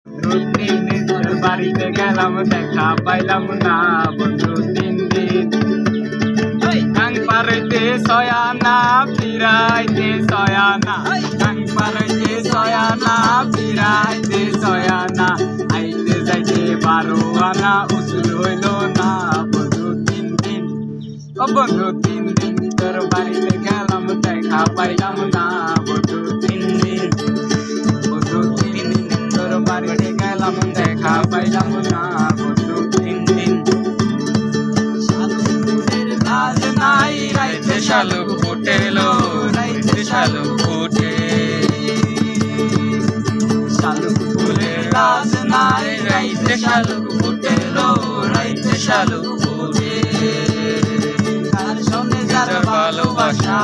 তিন দিন তোর বাড়িতে গেলাম দেখা পাইলাম না বন্ধু তিন দিন গাং পারইতে ছয়ানা ফিরাইতে ছয়ানা গাং পারইতে ছয়ানা ফিরাইতে ছয়ানা আইতে যাইতে 12 আনা উসুল হইল না বন্ধু তিন দিন ও বন্ধু তিন দিন তোর বাড়িতে গেলাম দেখা পাইলাম না বন্ধু তিন দিন বন্ধু তিন দিন তোর বাড়িতে গেলাম দেখা পাইলাম না বন্ধু তিন দিন লাজ নাই রাইতে শালুক ফুটেলো রাইতে শালুক ফুটে শালুক ফুলের লাজ নাই রাইতে শালুক ফুটেলো রাইতে শালুক ফুটে কার সঙ্গে যার ভালোবাসা